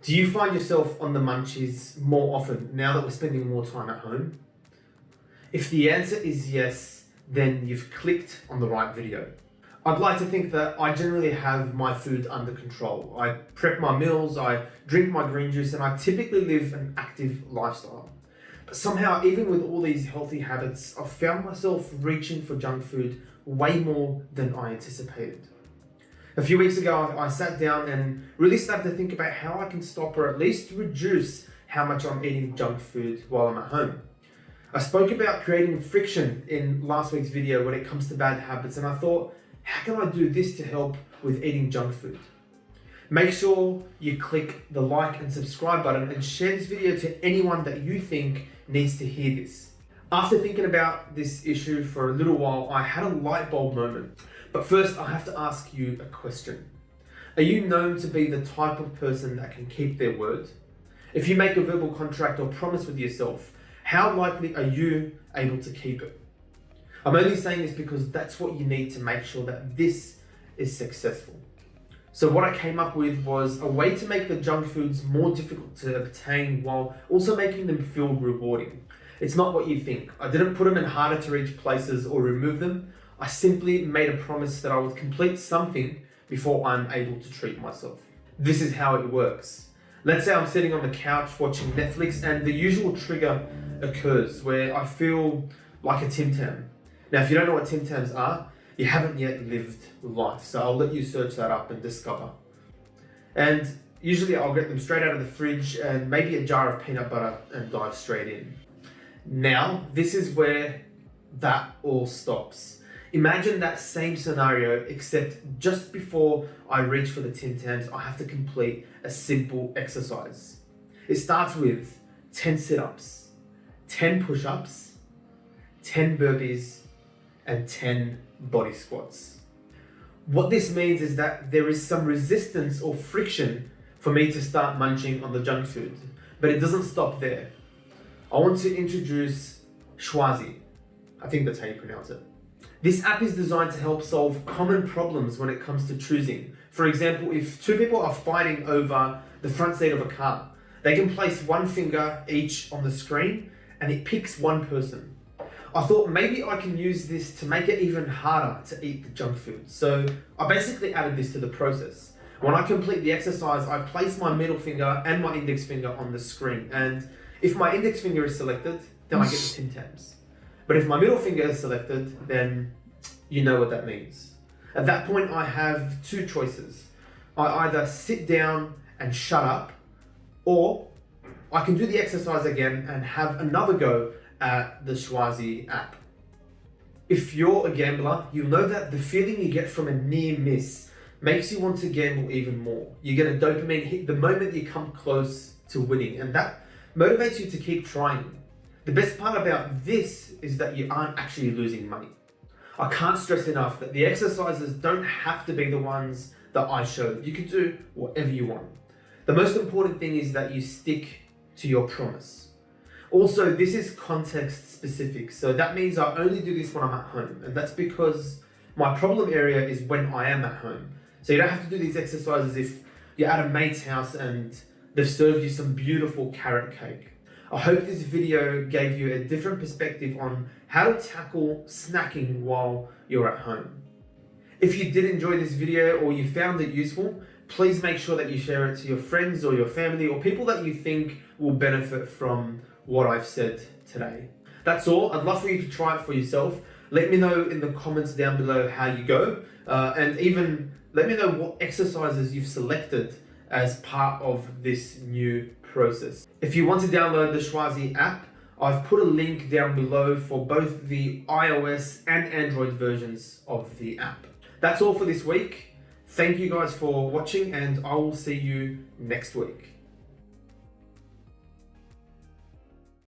Do you find yourself on the munchies more often now that we're spending more time at home? If the answer is yes, then you've clicked on the right video. I'd like to think that I generally have my food under control. I prep my meals, I drink my green juice, and I typically live an active lifestyle. But somehow, even with all these healthy habits, I've found myself reaching for junk food way more than I anticipated. A few weeks ago, I sat down and really started to think about how I can stop or at least reduce how much I'm eating junk food while I'm at home. I spoke about creating friction in last week's video when it comes to bad habits, and I thought, how can I do this to help with eating junk food? Make sure you click the like and subscribe button and share this video to anyone that you think needs to hear this. After thinking about this issue for a little while, I had a light bulb moment. But first, I have to ask you a question. Are you known to be the type of person that can keep their word? If you make a verbal contract or promise with yourself, how likely are you able to keep it? I'm only saying this because that's what you need to make sure that this is successful. So what I came up with was a way to make the junk foods more difficult to obtain while also making them feel rewarding. It's not what you think. I didn't put them in harder to reach places or remove them. I simply made a promise that I would complete something before I'm able to treat myself. This is how it works. Let's say I'm sitting on the couch watching Netflix and the usual trigger occurs where I feel like a Tim Tam. Now, if you don't know what Tim Tams are, you haven't yet lived life. So I'll let you search that up and discover. And usually I'll get them straight out of the fridge and maybe a jar of peanut butter and dive straight in. Now, this is where that all stops. Imagine that same scenario, except just before I reach for the Tim Tams, I have to complete a simple exercise. It starts with 10 sit-ups, 10 push-ups, 10 burpees, and 10 body squats. What this means is that there is some resistance or friction for me to start munching on the junk food, but it doesn't stop there. I want to introduce Chwazi. I think that's how you pronounce it. This app is designed to help solve common problems when it comes to choosing. For example, if two people are fighting over the front seat of a car, they can place one finger each on the screen and it picks one person. I thought maybe I can use this to make it even harder to eat the junk food. So I basically added this to the process. When I complete the exercise, I place my middle finger and my index finger on the screen. And if my index finger is selected, then I get the Tim Tams. But if my middle finger is selected, then you know what that means. At that point, I have two choices. I either sit down and shut up, or I can do the exercise again and have another go at the Chwazi app. If you're a gambler, you'll know that the feeling you get from a near miss makes you want to gamble even more. You get a dopamine hit the moment you come close to winning, and that motivates you to keep trying. The best part about this is that you aren't actually losing money. I can't stress enough that the exercises don't have to be the ones that I showed. You can do whatever you want. The most important thing is that you stick to your promise. Also, this is context specific, so that means I only do this when I'm at home, and that's because my problem area is when I am at home. So you don't have to do these exercises if you're at a mate's house and they've served you some beautiful carrot cake. I hope this video gave you a different perspective on how to tackle snacking while you're at home. If you did enjoy this video or you found it useful, please make sure that you share it to your friends or your family or people that you think will benefit from what I've said today. That's all. I'd love for you to try it for yourself. Let me know in the comments down below how you go, and even let me know what exercises you've selected as part of this new process. If you want to download the Chwazi app, I've put a link down below for both the iOS and Android versions of the app. That's all for this week. Thank you guys for watching, and I will see you next week.